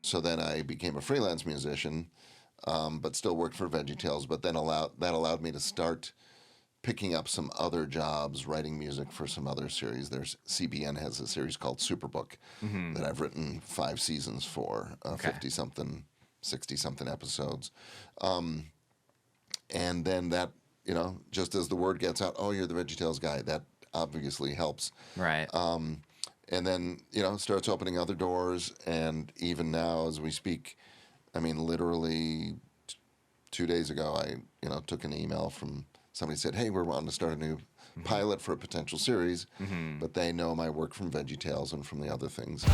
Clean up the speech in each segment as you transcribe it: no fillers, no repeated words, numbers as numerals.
So then I became a freelance musician, but still worked for VeggieTales. But then allowed me to start picking up some other jobs, writing music for some other series. There's CBN has a series called Superbook that I've written 5 seasons for, 50 something, 60 something episodes. And then that, just as the word gets out, oh, you're the VeggieTales guy, that obviously helps. Right. And then, starts opening other doors. And even now, as we speak, I mean, literally 2 days ago, I, took an email from somebody said, hey, we're wanting to start a new pilot for a potential series, but they know my work from VeggieTales and from the other things.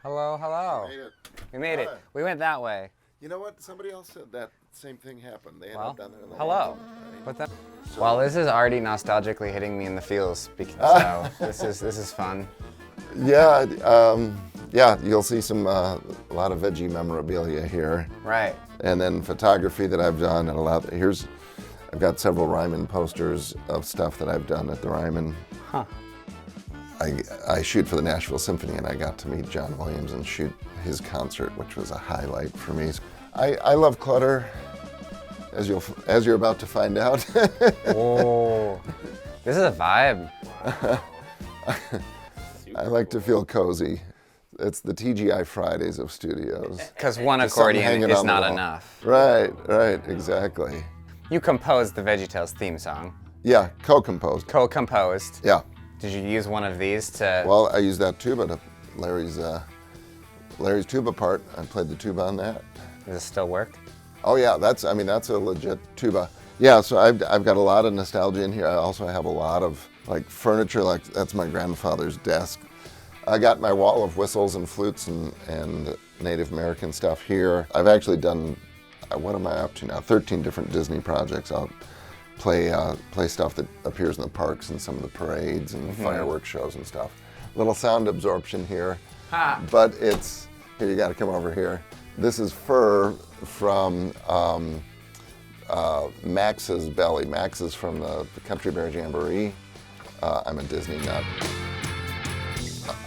Hello, hello. Made it. We made it. Hi. We went that way. You know what? Somebody else said that same thing happened. They ended Well, up down there in the hello. right? But then, well, this is already nostalgically hitting me in the feels. So this is fun. Yeah, you'll see some a lot of veggie memorabilia here. Right. And then photography that I've done, and I've got several Ryman posters of stuff that I've done at the Ryman. Huh. I shoot for the Nashville Symphony, and I got to meet John Williams and shoot his concert, which was a highlight for me. I love clutter, as you're about to find out. Oh, this is a vibe. I like to feel cozy. It's the TGI Fridays of studios. Because one Just something accordion hanging is on the not wall. enough. Right, exactly. You composed the VeggieTales theme song. Yeah, co-composed. Co-composed. Yeah. Did you use one of these to? Well, I used that tuba, Larry's tuba part. I played the tuba on that. Does it still work? Oh yeah, that's a legit tuba. Yeah, so I've got a lot of nostalgia in here. I also have a lot of furniture, that's my grandfather's desk. I got my wall of whistles and flutes and Native American stuff here. I've actually done, what am I up to now? 13 different Disney projects. I'll play stuff that appears in the parks and some of the parades and fireworks shows and stuff. Little sound absorption here, but here, you gotta come over here. This is fur from Max's belly. Max is from the Country Bear Jamboree. I'm a Disney nut.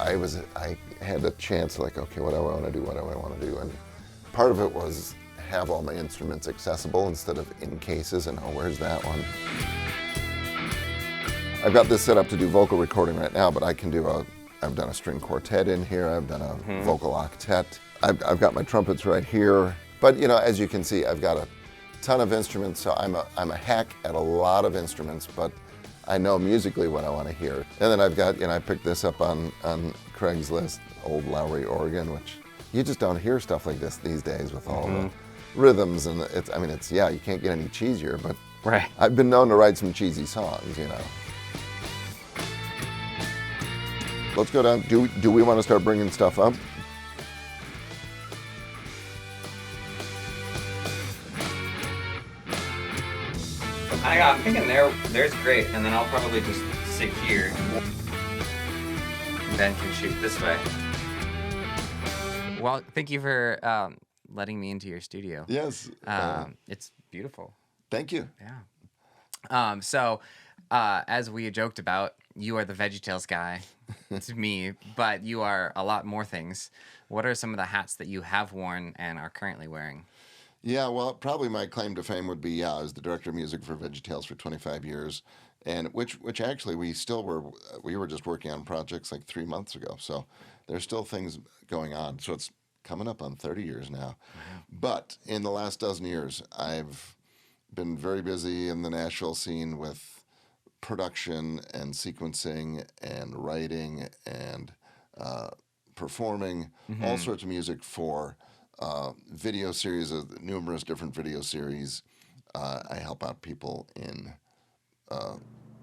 I had a chance, okay, what do I want to do? And part of it was have all my instruments accessible instead of in cases and, oh, where's that one? I've got this set up to do vocal recording right now, but I've done a string quartet in here, I've done a vocal octet. I've got my trumpets right here. But, as you can see, I've got a ton of instruments, so I'm a hack at a lot of instruments, but I know musically what I want to hear. And then I've got, I picked this up on Craigslist, old Lowry organ, which you just don't hear stuff like this these days with all the rhythms, and you can't get any cheesier, but right. I've been known to write some cheesy songs, Let's go down. Do we want to start bringing stuff up? I'm thinking there's great, and then I'll probably just sit here. Ben can shoot this way. Well, thank you for letting me into your studio. Yes. It's beautiful. Thank you. Yeah. So, as we joked about, you are the VeggieTales guy to me, but you are a lot more things. What are some of the hats that you have worn and are currently wearing? Yeah, well, probably my claim to fame would be, I was the director of music for VeggieTales for 25 years, and which actually we were just working on projects 3 months ago, so there's still things going on. So it's coming up on 30 years now. But in the last dozen years, I've been very busy in the Nashville scene with production and sequencing and writing and performing all sorts of music for video series, numerous different video series. I help out people in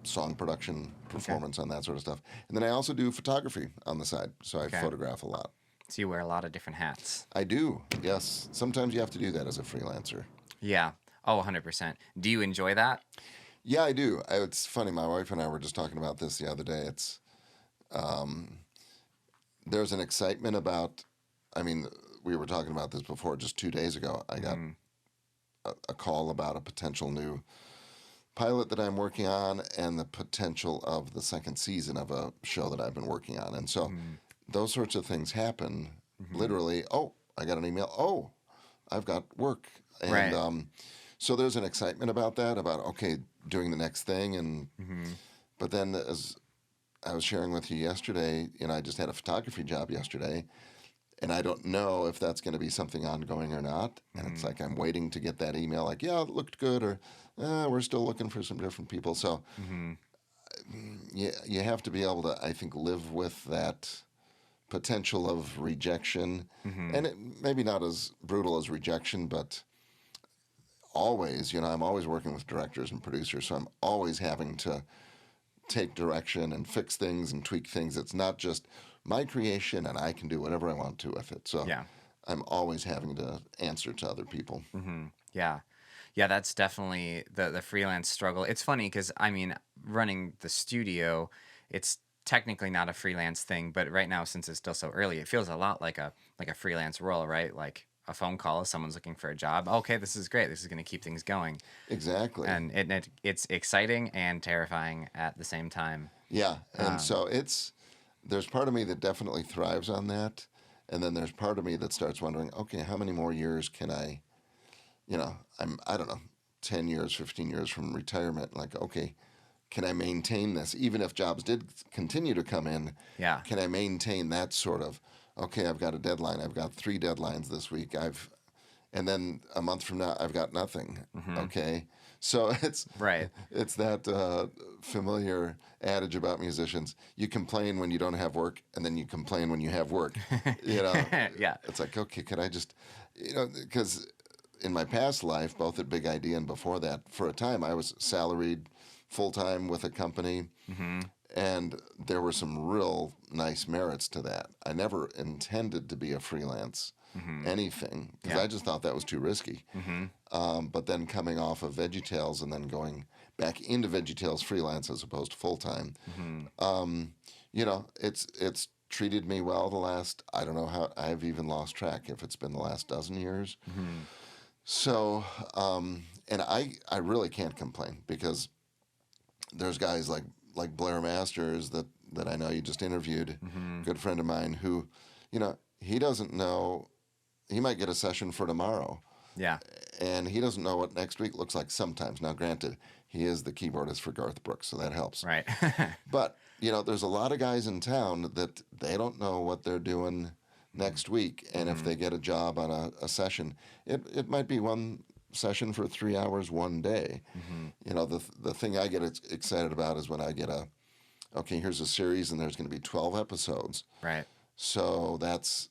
song production, performance on that sort of stuff. And then I also do photography on the side, so I photograph a lot. So you wear a lot of different hats. I do, yes. Sometimes you have to do that as a freelancer. Yeah. Oh, 100%. Do you enjoy that? Yeah, I do. It's funny. My wife and I were just talking about this the other day. Um, there's an excitement about. I mean, we were talking about this before. Just 2 days ago, I got Mhm. a call about a potential new pilot that I'm working on and the potential of the second season of a show that I've been working on. And so Mhm. those sorts of things happen Mhm. literally. Oh, I got an email. Oh, I've got work. And Right. so there's an excitement about that, about, okay, doing the next thing. And Mhm. but then, as I was sharing with you yesterday, I just had a photography job yesterday, and I don't know if that's going to be something ongoing or not. And it's Mhm. like I'm waiting to get that email, like, yeah, it looked good, or we're still looking for some different people. So Mhm. you have to be able to, I think, live with that potential of rejection, and Mhm. it maybe not as brutal as rejection, but always, I'm always working with directors and producers, so I'm always having to take direction and fix things and tweak things. It's not just my creation and I can do whatever I want to with it. So Yeah. I'm always having to answer to other people. Yeah. Yeah, that's definitely the freelance struggle. It's funny because I mean, running the studio, it's technically not a freelance thing, but right now since it's still so early, it feels a lot like a freelance role, right? Like a phone call if someone's looking for a job. Okay, this is great. This is going to keep things going. Exactly. And it's exciting and terrifying at the same time. Yeah. And Um, so there's part of me that definitely thrives on that. And then there's part of me that starts wondering, okay, how many more years can I don't know, 10 years, 15 years from retirement. Like, okay, can I maintain this? Even if jobs did continue to come in, yeah. can I maintain that sort of, okay, I've got a deadline. I've got 3 deadlines this week. And then a month from now, I've got nothing. Hmm. Okay. So Right. it's that familiar adage about musicians. You complain when you don't have work, and then you complain when you have work. You know, Yeah. it's like, okay, could I just, because in my past life, both at Big Idea and before that, for a time I was salaried full time with a company, Hmm. and there were some real nice merits to that. I never intended to be a freelance Hmm. anything because Yeah. I just thought that was too risky. Hmm. But then coming off of VeggieTales and then going back into VeggieTales freelance as opposed to full time, Hmm. it's treated me well the last, I don't know how, I've even lost track if it's been the last dozen years. Hmm. So, and I really can't complain because there's guys like Blair Masters that I know you just interviewed, Hmm. good friend of mine who, he doesn't know, he might get a session for tomorrow, Yeah. and he doesn't know what next week looks like sometimes. Now, granted, he is the keyboardist for Garth Brooks, so that helps. Right. But, there's a lot of guys in town that they don't know what they're doing next week. And if Hmm. they get a job on a session, it might be one session for 3 hours one day. Hmm. The thing I get excited about is when I get okay, here's a series and there's going to be 12 episodes. Right. So that's,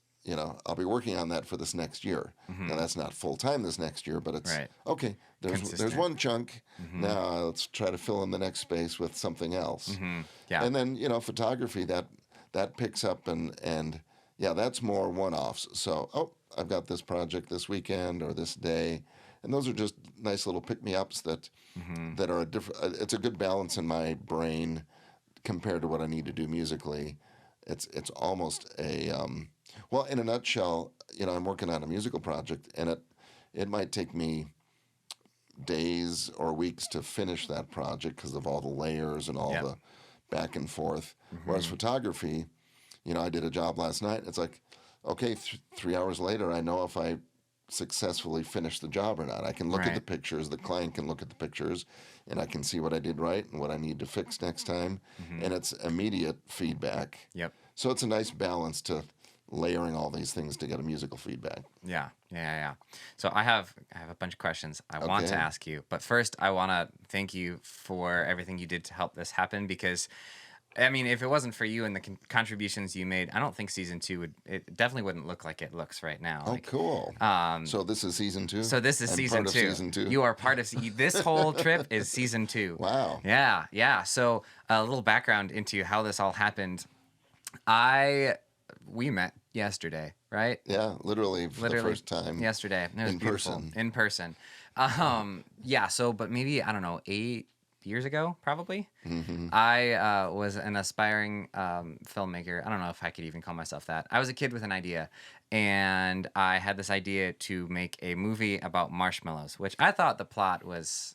I'll be working on that for this next year. Now Hmm. that's not full time this next year, but it's Right. okay. There's Consistent. one chunk. Hmm. Now let's try to fill in the next space with something else. Hmm. Yeah. And then photography that picks up and yeah, that's more one-offs. So I've got this project this weekend or this day, and those are just nice little pick-me-ups Hmm. that are a different. It's a good balance in my brain compared to what I need to do musically. It's almost well, in a nutshell, I'm working on a musical project, and it might take me days or weeks to finish that project because of all the layers and all Yep. the back and forth. Whereas Hmm. photography, I did a job last night. It's like, okay, 3 hours later, I know if I successfully finished the job or not. I can look at the Right. pictures. The client can look at the pictures, and I can see what I did right and what I need to fix next time. Hmm. And it's immediate feedback. Yep. So it's a nice balance to layering all these things to get a musical feedback. Yeah, yeah, yeah, yeah. So I have a bunch of questions I want to Okay. ask you, but first I want to thank you for everything you did to help this happen. Because I mean, if it wasn't for you and the contributions you made, I don't think season two would. It definitely wouldn't look like it looks right now. Oh, cool. Um, So this is season 2? so this is I'm season part of two. season 2? You are part of this whole trip is season two. Wow. Yeah, yeah. So a little background into how this all happened. I we met yesterday, right? Yeah, literally for the Literally first time yesterday. And it was in beautiful person. in person. Yeah. So, but maybe I don't know, years ago, probably. I was an aspiring filmmaker. I don't know if I could even call myself that. I was a kid with an idea, and I had this idea to make a movie about marshmallows, which I thought the plot was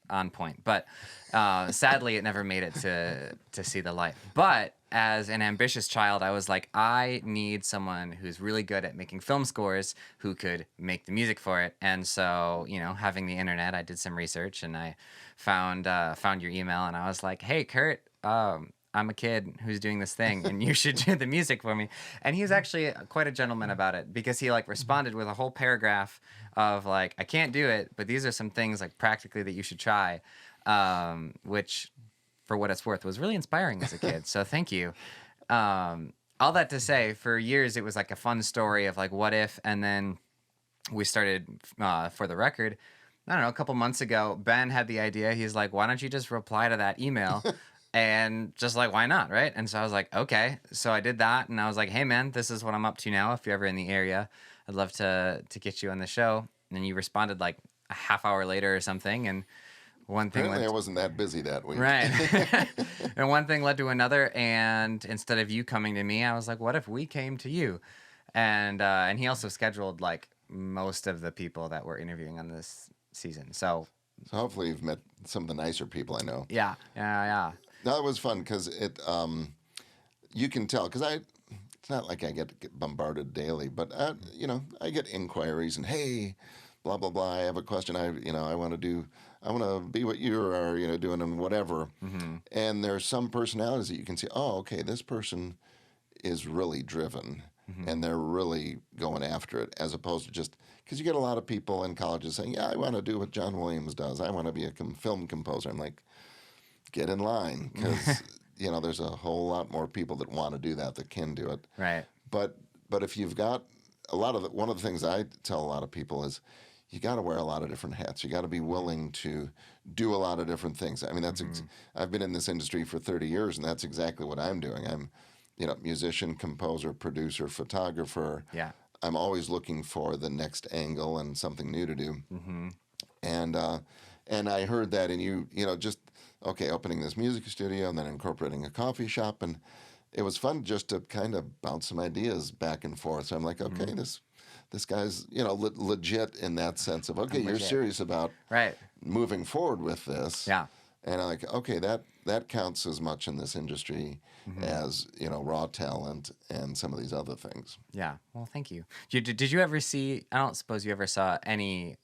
on point, but sadly, it never made it to see the light. But as an ambitious child, I was like, I need someone who's really good at making film scores who could make the music for it. And so, having the internet, I did some research and I found your email, and I was like, hey, Kurt, I'm a kid who's doing this thing, and you should do the music for me. And he was actually quite a gentleman about it, because he responded with a whole paragraph of I can't do it, but these are some things practically that you should try, which, for what it's worth, was really inspiring as a kid. So thank you. All that to say, for years it was a fun story of what if, and then we started for the record. I don't know, a couple months ago, Ben had the idea. He's like, why don't you just reply to that email? And just why not, right? And so I was like, okay. So I did that, and I was like, hey, man, this is what I'm up to now. If you're ever in the area, I'd love to get you on the show. And then you responded a half hour later or something, and one thing Apparently I wasn't that busy that week. Right. And one thing led to another, and instead of you coming to me, I was like, what if we came to you? And he also scheduled most of the people that we're interviewing on this season. So hopefully you've met some of the nicer people I know. Yeah. No, it was fun because you can tell, because it's not like I get bombarded daily, but I get inquiries and, hey, blah blah blah, I have a question. I want to be what you are doing and whatever. And there's some personalities that you can see. Oh, okay, this person is really driven, and they're really going after it, as opposed to just, because you get a lot of people in colleges saying, yeah, I want to do what John Williams does. I want to be a film composer. I'm like, get in line, because there's a whole lot more people that want to do that can do it. Right. But if you've got one of the things I tell a lot of people is, you got to wear a lot of different hats. You got to be willing to do a lot of different things. I mean, I've been in this industry for 30 years, and that's exactly what I'm doing. I'm, musician, composer, producer, photographer. Yeah. I'm always looking for the next angle and something new to do. And I heard that in you, just, okay, opening this music studio and then incorporating a coffee shop. And it was fun just to kind of bounce some ideas back and forth. So I'm like, okay, this guy's, legit in that sense of, okay, you're serious about moving forward with this. Yeah. And I'm like, okay, that counts as much in this industry as, raw talent and some of these other things. Yeah. Well, thank you. Did you ever see, I don't suppose you ever saw any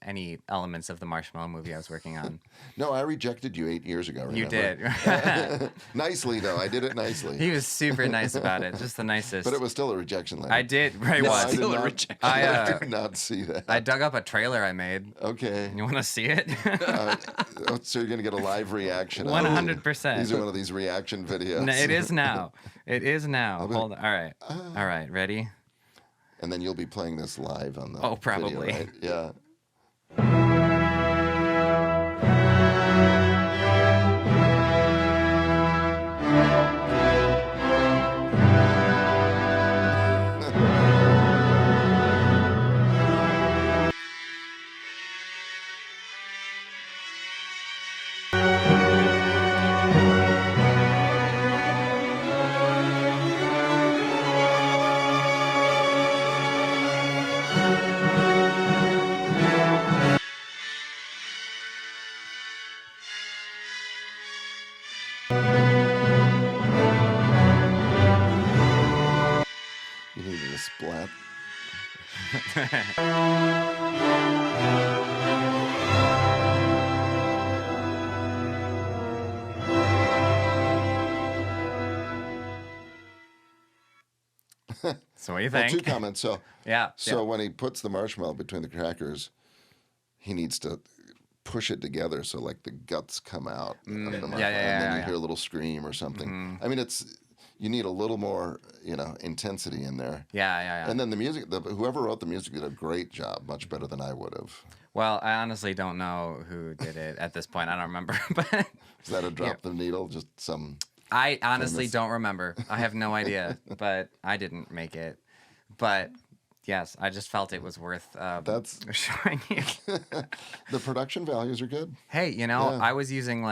elements of the Marshmallow Movie I was working on? No, I rejected you 8 years ago, remember? You did. Nicely, though. I did it nicely. He was super nice about it. Just the nicest. But it was still a rejection letter. I did. Right, No, was. I did Still a not- rejection. I did not see that. I dug up a trailer I made. Okay. You want to see it? So you're going to get a live reaction. 100%. These are one of these reaction videos. No, it is now. It is now. Hold on. All right. All right. Ready? And then you'll be playing this live on the Oh, probably. video, right? Yeah. You needed a splat. So what do you Well, think? 2 comments. So Yeah. when he puts the marshmallow between the crackers, he needs to push it together so the guts come out of the marshmallow, and then you hear a little scream or something. I mean, you need a little more intensity in there. Yeah. And then the music, whoever wrote the music did a great job, much better than I would have. Well, I honestly don't know who did it at this point. I don't remember. But Is that a drop the needle? Just some. I honestly don't remember. I have no idea. But I didn't make it. But yes, I just felt it was worth showing you. The production values are good. Hey, I was using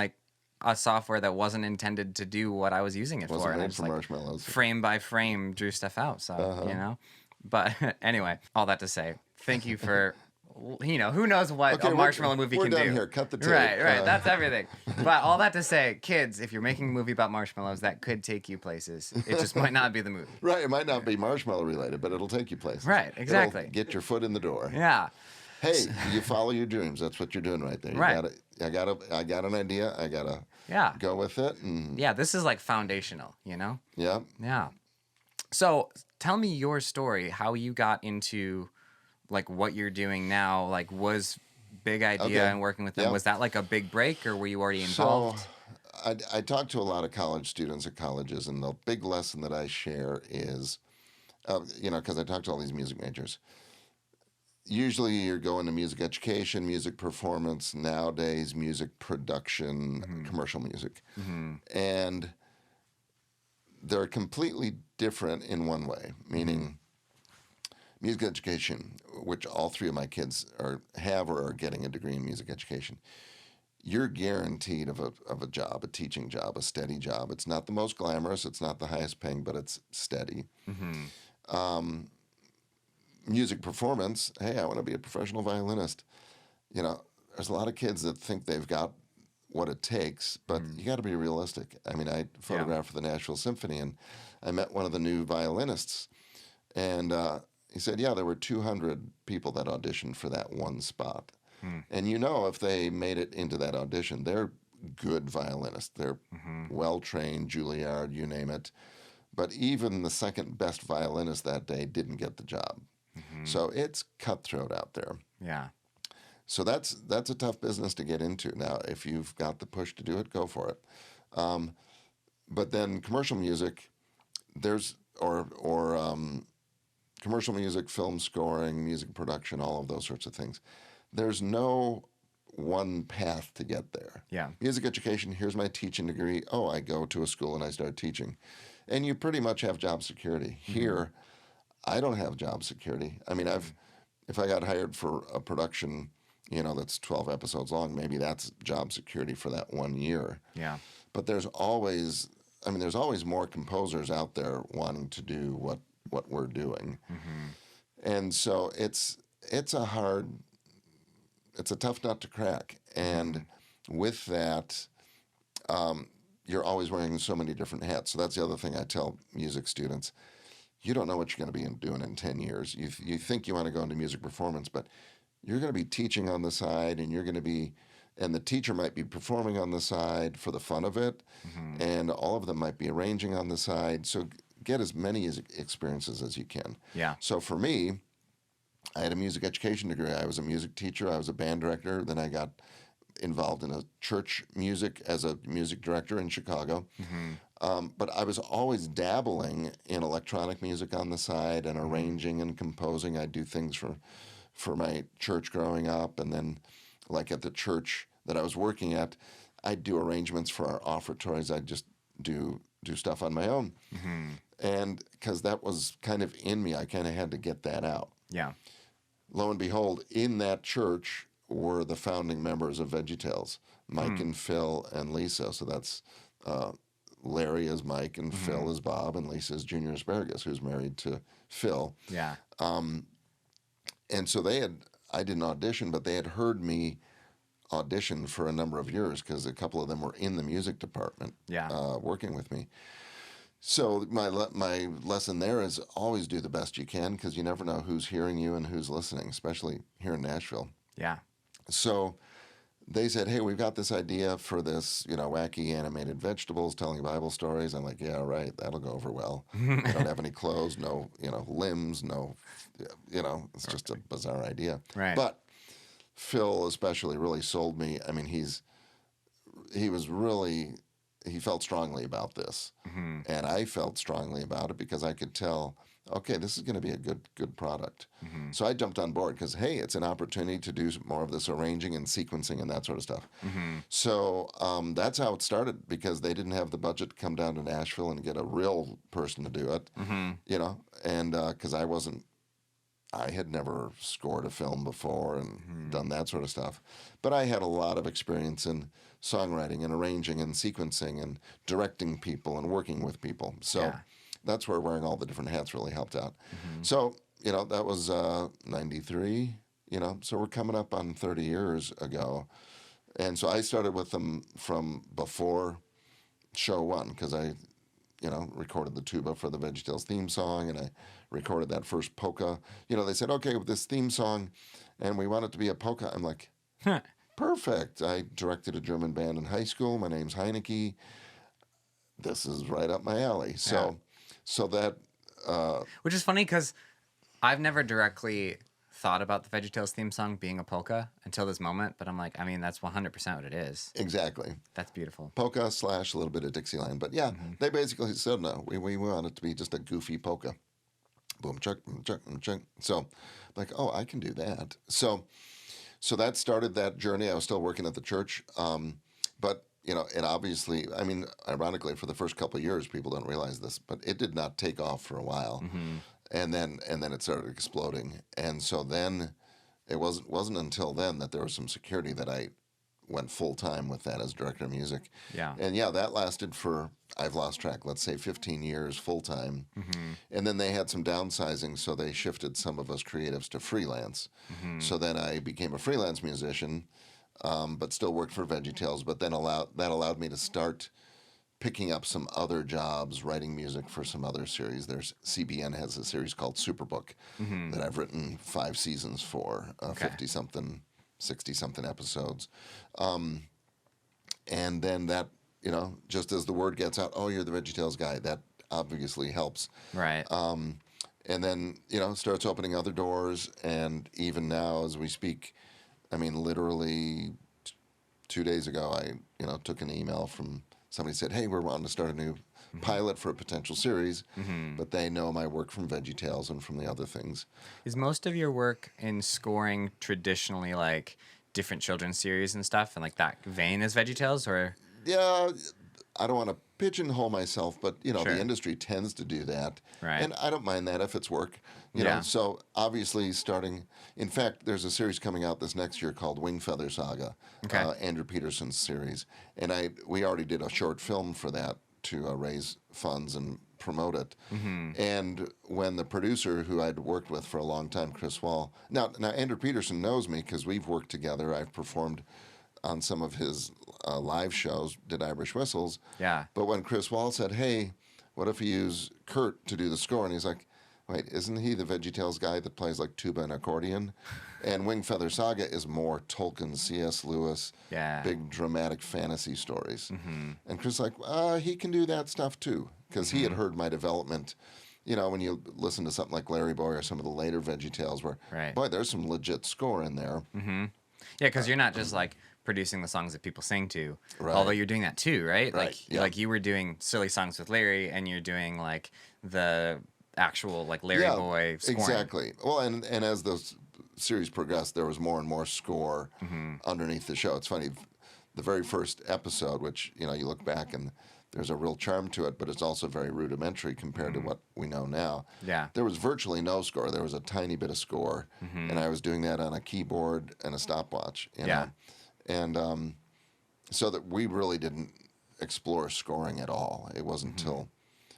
a software that wasn't intended to do what I was using it for. Wasn't And I made just for like marshmallows. frame by frame drew stuff out. So, you know, but anyway, all that to say, thank you for, you know, who knows what Okay, a Marshmallow Movie we're can done do. here. Cut the tape. Right. That's everything. But all that to say, kids, if you're making a movie about marshmallows, that could take you places. It just might not be the movie. Right, it might not be marshmallow related, but it'll take you places. Right, exactly. It'll get your foot in the door. Yeah. Hey, you follow your dreams. That's what you're doing right there. You Right. I got an idea. I gotta Yeah. go with it. And Yeah, this is like foundational, you know? yeah. Yeah. So tell me your story, how you got into like what you're doing now. Like, was Big Idea Okay. and working with them, Yeah. was that like a big break, or were you already So involved? I talk to a lot of college students at colleges, and the big lesson that I share is, you know, because I talk to all these music majors. Usually you're going to music education, music performance, nowadays music production, commercial music. And they're completely different in one way, meaning music education, which all three of my kids have or are getting a degree in music education. You're guaranteed of a job, a teaching job, a steady job. It's not the most glamorous, it's not the highest paying, but it's steady. Music performance, hey, I want to be a professional violinist. You know, there's a lot of kids that think they've got what it takes, but you got to be realistic. I mean, I photographed for the Nashville Symphony, and I met one of the new violinists, and he said, yeah, there were 200 people that auditioned for that one spot. And you know, if they made it into that audition, they're good violinists. They're well-trained, Juilliard, you name it. But even the second best violinist that day didn't get the job. So it's cutthroat out there. Yeah. So that's a tough business to get into. Now, if you've got the push to do it, go for it. But then commercial music, there's commercial music, film scoring, music production, all of those sorts of things. There's no one path to get there. Yeah. Music education, here's my teaching degree. Oh, I go to a school and I start teaching. And you pretty much have job security. Here, I don't have job security. I mean, if I got hired for a production, you know, that's 12 episodes long, maybe that's job security for that 1 year. Yeah. But there's always more composers out there wanting to do what we're doing. And so it's a tough nut to crack. And with that, you're always wearing so many different hats. So that's the other thing I tell music students. You don't know what you're going to be doing in 10 years. You think you want to go into music performance, but you're going to be teaching on the side, and and the teacher might be performing on the side for the fun of it, and all of them might be arranging on the side. So get as many experiences as you can. Yeah. So for me, I had a music education degree. I was a music teacher. I was a band director. Then I got involved in a church music as a music director in Chicago. But I was always dabbling in electronic music on the side and arranging and composing. I do things for my church growing up, and then like at the church that I was working at, I'd do arrangements for our offertories. I'd just do stuff on my own. And because that was kind of in me, I kind of had to get that out. Yeah. Lo and behold, in that church were the founding members of VeggieTales, Mike and Phil and Lisa. So that's Larry is Mike and Phil is Bob and Lisa is Junior Asparagus, who's married to Phil. Yeah. And so I didn't audition, but they had heard me audition for a number of years because a couple of them were in the music department working with me. So my lesson there is always do the best you can, because you never know who's hearing you and who's listening, especially here in Nashville. Yeah. So they said, hey, we've got this idea for this, wacky animated vegetables telling Bible stories. I'm like, yeah, right, that'll go over well. They don't have any clothes, no, limbs, no, it's just a bizarre idea. Right. But Phil especially really sold me. I mean, he felt strongly about this. And I felt strongly about it because I could tell, okay, this is going to be a good product. So I jumped on board because, hey, it's an opportunity to do more of this arranging and sequencing and that sort of stuff. So that's how it started, because they didn't have the budget to come down to Nashville and get a real person to do it, and because I had never scored a film before and done that sort of stuff. But I had a lot of experience in songwriting and arranging and sequencing and directing people and working with people. So Yeah. that's where wearing all the different hats really helped out. Mm-hmm. So, that was 93, so we're coming up on 30 years ago. And so I started with them from before show one because I, recorded the tuba for the VeggieTales theme song, and I recorded that first polka. They said, okay, with this theme song, and we want it to be a polka. I'm like, perfect. I directed a German band in high school. My name's Heinecke. This is right up my alley. So that... Which is funny because I've never directly thought about the VeggieTales theme song being a polka until this moment, but I'm like, I mean, that's 100% what it is. Exactly. That's beautiful. Polka / a little bit of Dixieland. But yeah, they basically said, no, we want it to be just a goofy polka. Boom, chuck, boom, chuck, boom, chuck. So, like, oh, I can do that. So that started that journey. I was still working at the church. But, it obviously, I mean, ironically, for the first couple of years, people don't realize this, but it did not take off for a while. Mm-hmm. And then it started exploding. And so then it wasn't until then that there was some security that I went full time with that as director of music. Yeah. And yeah, that lasted for, I've lost track, let's say 15 years full time. Mm-hmm. And then they had some downsizing, so they shifted some of us creatives to freelance. Mm-hmm. So then I became a freelance musician, but still worked for VeggieTales. But then that allowed me to start picking up some other jobs, writing music for some other series. CBN has a series called Superbook that I've written 5 seasons for, 50-something, 60-something episodes. And then that, just as the word gets out, oh, you're the VeggieTales guy, that obviously helps. Right. And then, starts opening other doors. And even now, as we speak, I mean, literally 2 days ago, I, took an email from somebody said, hey, we're wanting to start a new pilot for a potential series, but they know my work from VeggieTales and from the other things. Is most of your work in scoring traditionally like different children's series and stuff and like that vein as VeggieTales, or? Yeah, I don't want to pigeonhole myself, but, Sure. the industry tends to do that. Right. And I don't mind that if it's work. You Yeah. know, so obviously in fact, there's a series coming out this next year called Wing Feather Saga, Okay. Andrew Peterson's series. And we already did a short film for that to raise funds and promote it. And when the producer who I'd worked with for a long time, Chris Wall, now Andrew Peterson knows me because we've worked together. I've performed on some of his live shows, did Irish Whistles. Yeah. But when Chris Wall said, hey, what if we use Kurt to do the score? And he's like, wait, isn't he the VeggieTales guy that plays like tuba and accordion? And Wing Feather Saga is more Tolkien, C.S. Lewis, Yeah. big dramatic fantasy stories. And Chris like, he can do that stuff too. Because he had heard my development. When you listen to something like Larry Boy or some of the later VeggieTales where, Right. boy, there's some legit score in there. Yeah, because you're not just like producing the songs that people sing to, Right. although you're doing that too, right? Right, Like, yeah. like you were doing silly songs with Larry, and you're doing like the actual like Larry Boy scoring. Exactly. Well, and as the series progressed, there was more and more score underneath the show. It's funny, the very first episode, which you look back and there's a real charm to it, but it's also very rudimentary compared to what we know now. Yeah. There was virtually no score. There was a tiny bit of score, and I was doing that on a keyboard and a stopwatch. You Yeah. know? And so that we really didn't explore scoring at all. It wasn't until,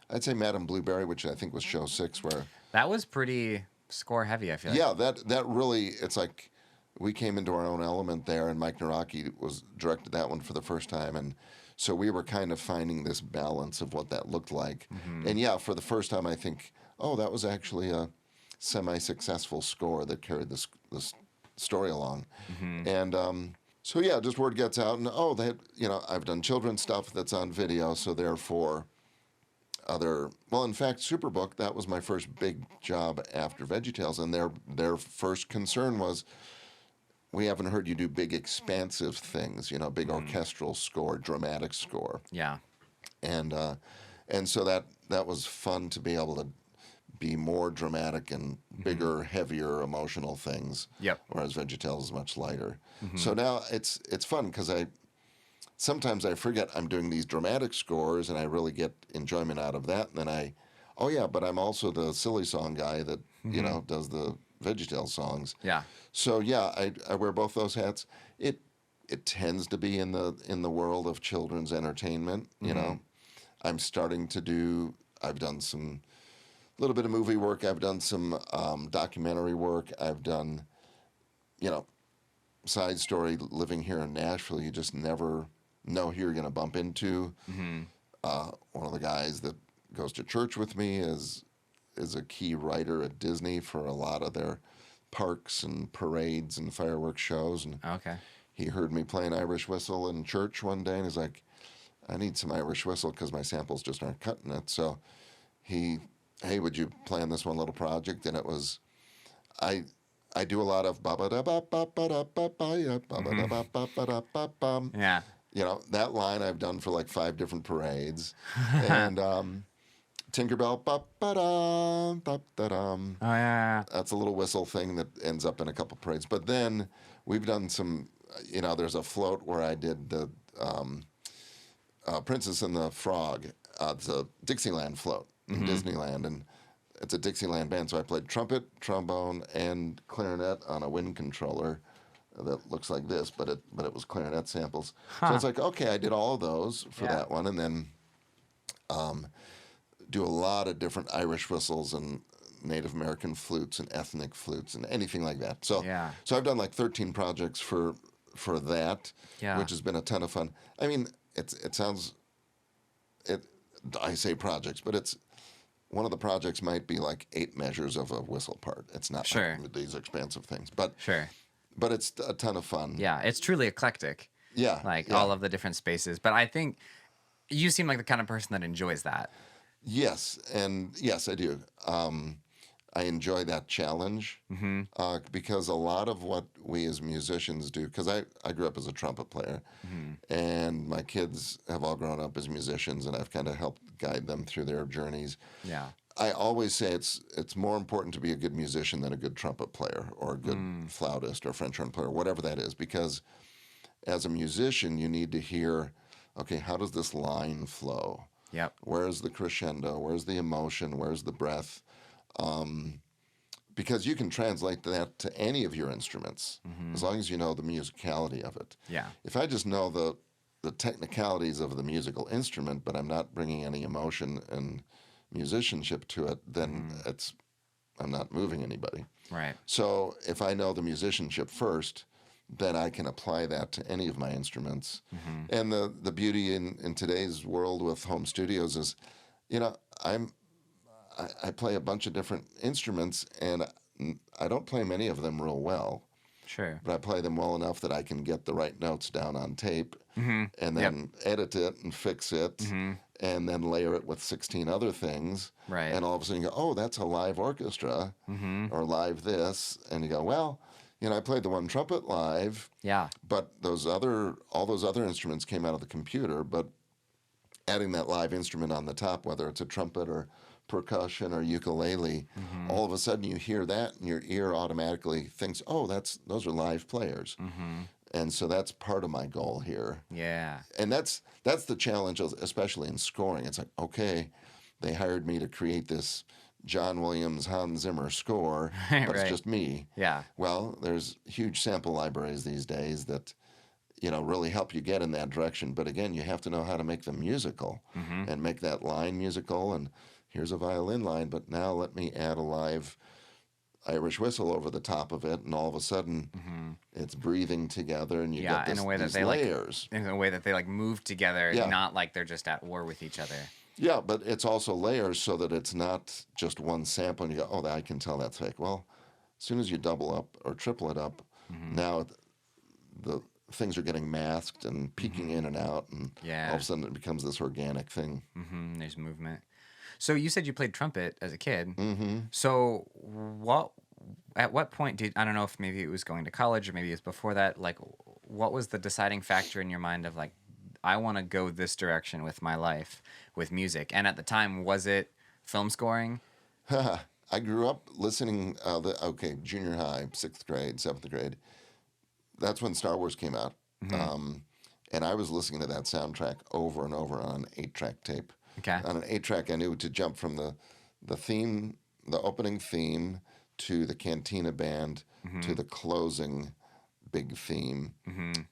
I'd say, Madame Blueberry, which I think was show 6, where That was pretty score heavy, I feel like. yeah, that really, it's like we came into our own element there, and Mike Naraki was directed that one for the first time, and so we were kind of finding this balance of what that looked like. And yeah, for the first time, I think, oh, that was actually a semi-successful score that carried this story along. And so yeah, just word gets out, and oh, I've done children's stuff that's on video, so therefore in fact, Superbook, that was my first big job after VeggieTales, and their first concern was, we haven't heard you do big expansive things, big orchestral score, dramatic score. Yeah. And so that was fun to be able to be more dramatic and bigger, heavier, emotional things. Yep. Whereas VeggieTales is much lighter. So now it's fun because sometimes I forget I'm doing these dramatic scores and I really get enjoyment out of that. And then but I'm also the silly song guy that, does the VeggieTales songs. Yeah. So yeah, I wear both those hats. it tends to be in the world of children's entertainment. You know, I'm starting to do. I've done some little bit of movie work. I've done some documentary work. I've done, you know, side story. Living here in Nashville, you just never know who you're going to bump into. One of the guys that goes to church with me is a key writer at Disney for a lot of their parks and parades and fireworks shows. And Okay. he heard me play an Irish whistle in church one day, and he's like, "I need some Irish whistle because my samples just aren't cutting it." So hey, would you play on this one little project? And it was, I do a lot of ba ba da ba ba ba da ba ba ya ba ba da ba ba ba da ba bum. Yeah. You know, that line I've done for like 5 different parades. And Tinkerbell, ba ba da ba da dum. Oh yeah. That's a little whistle thing that ends up in a couple parades. But then we've done some, you know, there's a float where I did the Princess and the Frog. It's a Dixieland float in Disneyland, and it's a Dixieland band. So I played trumpet, trombone, and clarinet on a wind controller that looks like this, but it was clarinet samples. So it's like, okay, I did all of those for that one, and then do a lot of different Irish whistles and Native American flutes and ethnic flutes and anything like that. So so I've done like 13 projects for that, which has been a ton of fun. I mean, it sounds I say projects, but it's one of the projects might be like 8 measures of a whistle part. It's not like these expansive things, but it's a ton of fun. Yeah, it's truly eclectic. Yeah, Like all of the different spaces. But I think you seem like the kind of person that enjoys that. Yes, and yes, I do. I enjoy that challenge because a lot of what we as musicians do, because I grew up as a trumpet player, and my kids have all grown up as musicians, and I've kind of helped guide them through their journeys. Yeah. I always say it's more important to be a good musician than a good trumpet player or a good flautist or French horn player, whatever that is, because as a musician, you need to hear, okay, how does this line flow? Yep. Where's the crescendo? Where's the emotion? Where's the breath? Because you can translate that to any of your instruments as long as you know the musicality of it. Yeah. If I just know the technicalities of the musical instrument, but I'm not bringing any emotion and musicianship to it, then I'm not moving anybody. Right. So if I know the musicianship first, then I can apply that to any of my instruments. And the beauty in today's world with home studios is, you know, I play a bunch of different instruments, and I don't play many of them real well. Sure. But I play them well enough that I can get the right notes down on tape and then edit it and fix it and then layer it with 16 other things. Right. And all of a sudden you go, oh, that's a live orchestra or live this. And you go, well, you know, I played the one trumpet live. Yeah. But all those other instruments came out of the computer. But adding that live instrument on the top, whether it's a trumpet or percussion or ukulele, all of a sudden you hear that and your ear automatically thinks, oh, those are live players. And so that's part of my goal here. Yeah. And that's the challenge, especially in scoring. It's like, okay, they hired me to create this John Williams, Hans Zimmer score, but it's just me. Yeah. Well, there's huge sample libraries these days that, you know, really help you get in that direction. But again, you have to know how to make them musical and make that line musical. And here's a violin line, but now let me add a live Irish whistle over the top of it, and all of a sudden it's breathing together, and you get in a way that these they layers. In a way that they like move together, not like they're just at war with each other. Yeah, but it's also layers so that it's not just one sample, and you go, oh, I can tell that's fake. Well, as soon as you double up or triple it up, now the things are getting masked and peeking in and out, and all of a sudden it becomes this organic thing. There's movement. So you said you played trumpet as a kid. So at what point I don't know if maybe it was going to college or maybe it was before that, like what was the deciding factor in your mind of like, I want to go this direction with my life, with music? And at the time, was it film scoring? I grew up listening, junior high, 6th grade, 7th grade. That's when Star Wars came out. And I was listening to that soundtrack over and over on an 8-track tape. Okay. On an 8-track, I knew to jump from the theme, the opening theme, to the Cantina Band, to the closing big theme.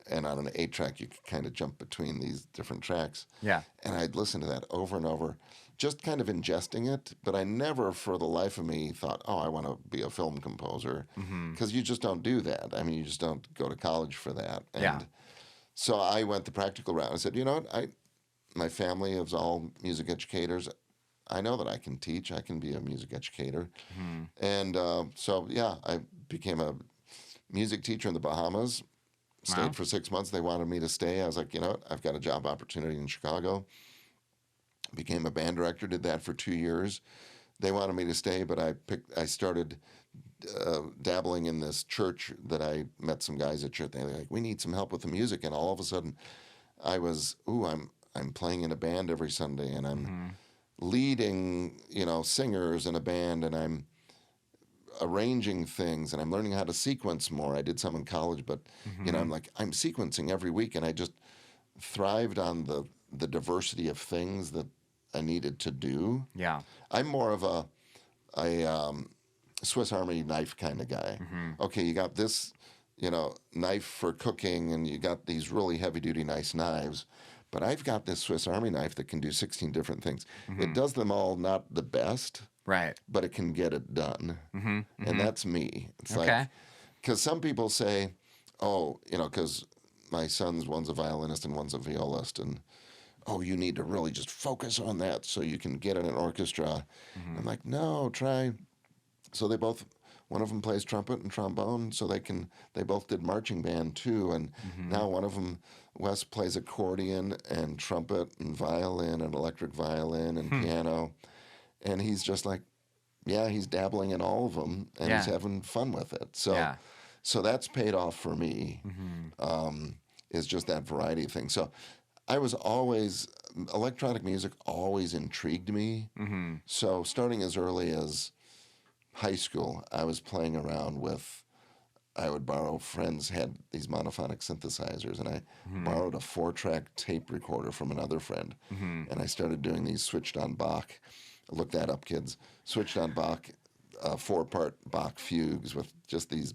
And on an 8-track, you could kind of jump between these different tracks. Yeah. And I'd listen to that over and over, just kind of ingesting it. But I never, for the life of me, thought, oh, I want to be a film composer. Because you just don't do that. I mean, you just don't go to college for that. And Yeah. so I went the practical route. I said, you know what? My family is all music educators. I know that I can teach. I can be a music educator. And so, yeah, I became a music teacher in the Bahamas. Stayed Wow. for 6 months. They wanted me to stay. I was like, you know what? I've got a job opportunity in Chicago. Became a band director. Did that for 2 years. They wanted me to stay, but I started dabbling in this church that I met some guys at church. They were like, we need some help with the music. And all of a sudden, I'm playing in a band every Sunday, and I'm leading, singers in a band, and I'm arranging things, and I'm learning how to sequence more. I did some in college, but I'm sequencing every week, and I just thrived on the diversity of things that I needed to do. Yeah. I'm more of a Swiss Army knife kind of guy. Okay, you got this, knife for cooking, and you got these really heavy-duty nice knives. But I've got this Swiss Army knife that can do 16 different things. It does them all not the best, Right. but it can get it done. And that's me. It's Okay. like, because some people say, oh, because my one's a violinist and one's a violist, and oh, you need to really just focus on that so you can get in an orchestra. I'm like, no, try. So one of them plays trumpet and trombone, so they both did marching band too, and now one of them, Wes, plays accordion and trumpet and violin and electric violin and piano, and he's just like, yeah, he's dabbling in all of them, and he's having fun with it. So, so that's paid off for me, is just that variety of things. So I was electronic music always intrigued me. So starting as early as high school, I was playing around with, I would borrow, friends had these monophonic synthesizers, and I borrowed a 4-track tape recorder from another friend, and I started doing these switched on Bach. Look that up, kids. Switched on Bach, 4-part Bach fugues with just these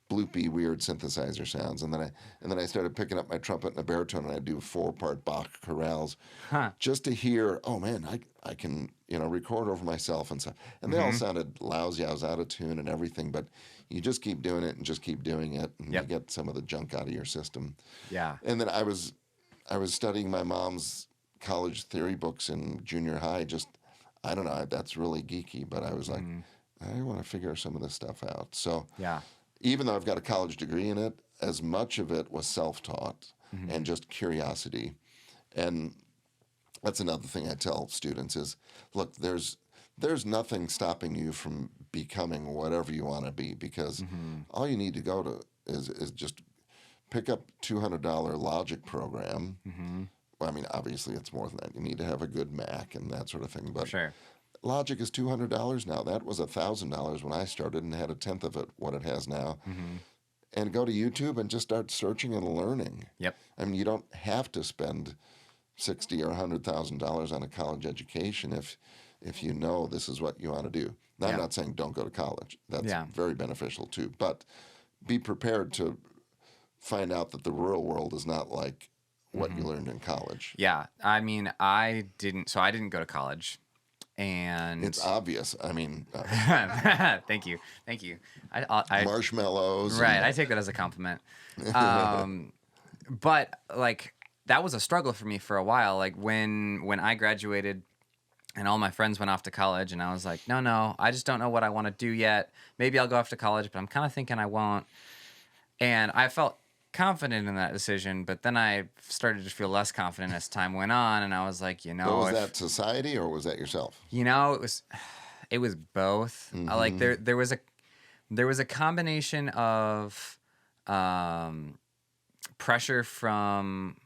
bloopy, weird synthesizer sounds, and then I started picking up my trumpet and a baritone, and I'd do 4-part Bach chorales, just to hear, oh man, I can record over myself and stuff. And they all sounded lousy. I was out of tune and everything, but you just keep doing it and just keep doing it, and you get some of the junk out of your system. Yeah. And then I was studying my mom's college theory books in junior high. Just, I don't know, that's really geeky, but I was like, I want to figure some of this stuff out. So Yeah. even though I've got a college degree in it, as much of it was self-taught and just curiosity. And that's another thing I tell students is, look, there's nothing stopping you from becoming whatever you want to be, because all you need to go to is just pick up $200 Logic program. Well, I mean, obviously it's more than that. You need to have a good Mac and that sort of thing. But Sure. Logic is $200 now. That was $1,000 when I started, and had a tenth of it what it has now. And go to YouTube and just start searching and learning. Yep. I mean, you don't have to spend $60,000 or $100,000 on a college education if you know this is what you want to do. Now, I'm not saying don't go to college. That's very beneficial too. But be prepared to find out that the real world is not like what you learned in college. Yeah. I mean, I didn't go to college. And It's obvious. I mean, thank you. I marshmallows. Right. I take that as a compliment. But like, that was a struggle for me for a while. Like when I graduated and all my friends went off to college, and I was like, no, I just don't know what I want to do yet. Maybe I'll go off to college, but I'm kind of thinking I won't. And I felt confident in that decision, but then I started to feel less confident as time went on, and I was like, But was that society or was that yourself? It was both. Like there was a combination of pressure from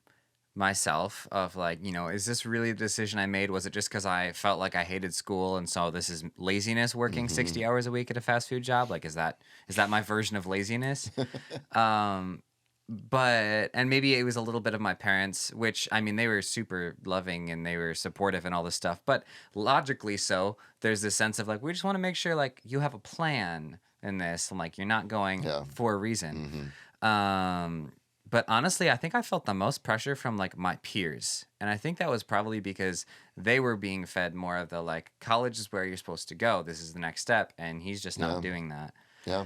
myself of like, is this really the decision I made? Was it just because I felt like I hated school, and so this is laziness, working 60 hours a week at a fast food job? Like, is that my version of laziness? And maybe it was a little bit of my parents, which, I mean, they were super loving and they were supportive and all this stuff, but logically so, there's this sense of like, we just want to make sure like you have a plan in this, and like you're not going for a reason. But honestly, I think I felt the most pressure from like my peers. And I think that was probably because they were being fed more of the like college is where you're supposed to go. This is the next step. And he's just not Yeah. doing that. Yeah.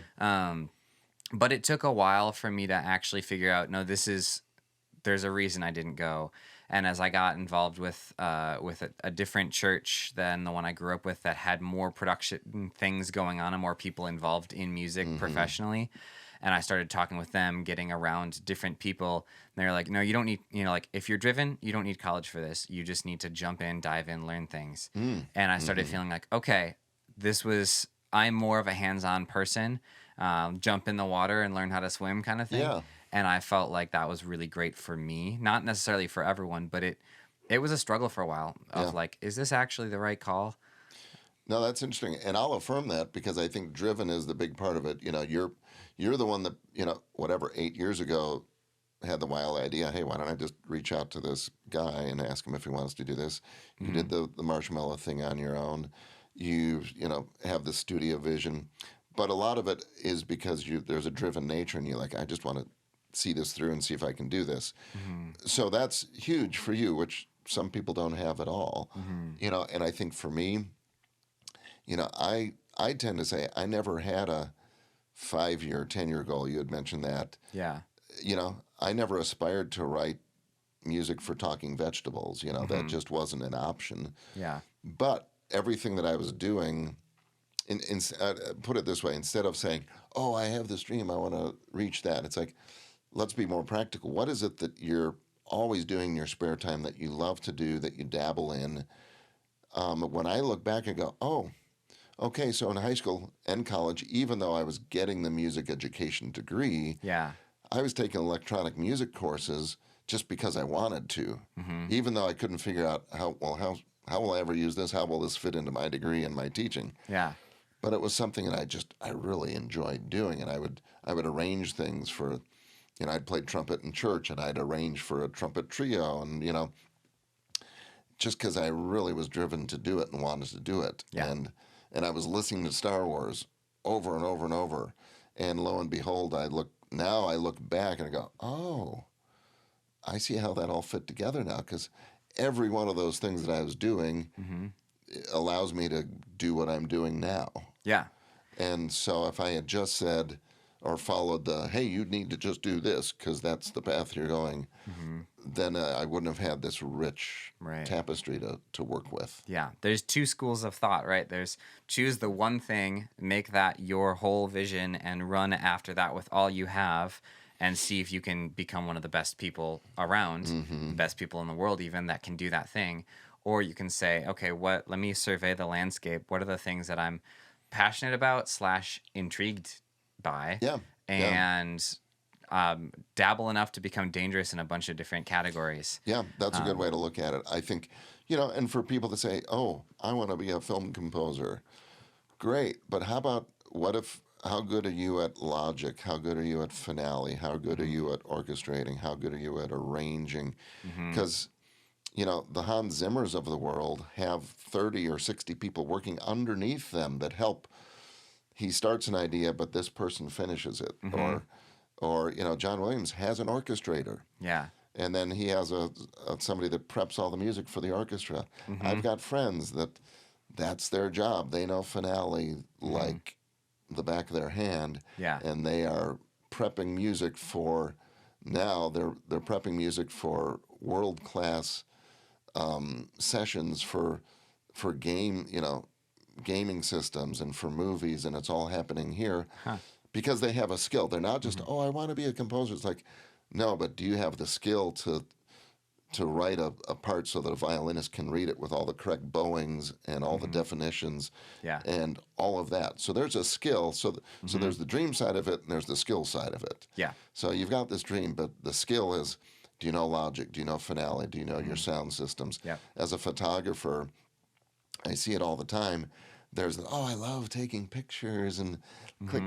But it took a while for me to actually figure out, no, there's a reason I didn't go. And as I got involved with a different church than the one I grew up with that had more production things going on and more people involved in music professionally, and I started talking with them, getting around different people, and they're like, no, you don't need, like if you're driven, you don't need college for this. You just need to jump in, dive in, learn things. And I started feeling like, okay, I'm more of a hands-on person, jump in the water and learn how to swim kind of thing. Yeah. And I felt like that was really great for me, not necessarily for everyone, but it was a struggle for a while of like, is this actually the right call? No, that's interesting, and I'll affirm that because I think driven is the big part of it. You're the one that whatever 8 years ago had the wild idea. Hey, why don't I just reach out to this guy and ask him if he wants to do this? You did the marshmallow thing on your own. You have the studio vision, but a lot of it is because there's a driven nature, and you're like, I just want to see this through and see if I can do this. So that's huge for you, which some people don't have at all. And I think for me, I tend to say I never had a 5-year, 10-year goal. You had mentioned that. Yeah. I never aspired to write music for talking vegetables. That just wasn't an option. Yeah. But everything that I was doing, put it this way, instead of saying, oh, I have this dream, I want to reach that, it's like, let's be more practical. What is it that you're always doing in your spare time that you love to do, that you dabble in? When I look back and go, oh, okay, so in high school and college, even though I was getting the music education degree, Yeah. I was taking electronic music courses just because I wanted to, even though I couldn't figure out how will I ever use this? How will this fit into my degree and my teaching? Yeah. But it was something that I really enjoyed doing, and I would arrange things for, I'd played trumpet in church, and I'd arrange for a trumpet trio, and just because I really was driven to do it and wanted to do it, Yeah. and I was listening to Star Wars over and over and over, and lo and behold, I look back and I go, oh, I see how that all fit together now, because every one of those things that I was doing allows me to do what I'm doing now. Yeah. And so if I had just said or followed hey, you need to just do this because that's the path you're going, then I wouldn't have had this rich tapestry to work with. Yeah. There's two schools of thought, right? There's choose the one thing, make that your whole vision, and run after that with all you have, and see if you can become one of the best people around, the best people in the world even, that can do that thing. Or you can say, okay, let me survey the landscape. What are the things that I'm passionate about / intrigued by? Yeah. And dabble enough to become dangerous in a bunch of different categories. Yeah, that's a good way to look at it. I think, and for people to say, oh, I want to be a film composer. Great. But how good are you at logic? How good are you at finale? How good are you at orchestrating? How good are you at arranging? Because, the Hans Zimmers of the world have 30 or 60 people working underneath them that help. He starts an idea, but this person finishes it. Or John Williams has an orchestrator. Yeah. And then he has somebody that preps all the music for the orchestra. I've got friends that's their job. They know finale like the back of their hand. Yeah. And they are prepping music for, now they're prepping music for world-class sessions for gaming systems and for movies, and it's all happening here because they have a skill. They're not just, oh, I want to be a composer. It's like, no, but do you have the skill to write a part so that a violinist can read it with all the correct bowings and all the definitions and all of that? So there's a skill. So there's the dream side of it and there's the skill side of it. Yeah. So you've got this dream, but the skill is, do you know logic? Do you know finale? Do you know your sound systems? Yeah. As a photographer, I see it all the time. There's I love taking pictures and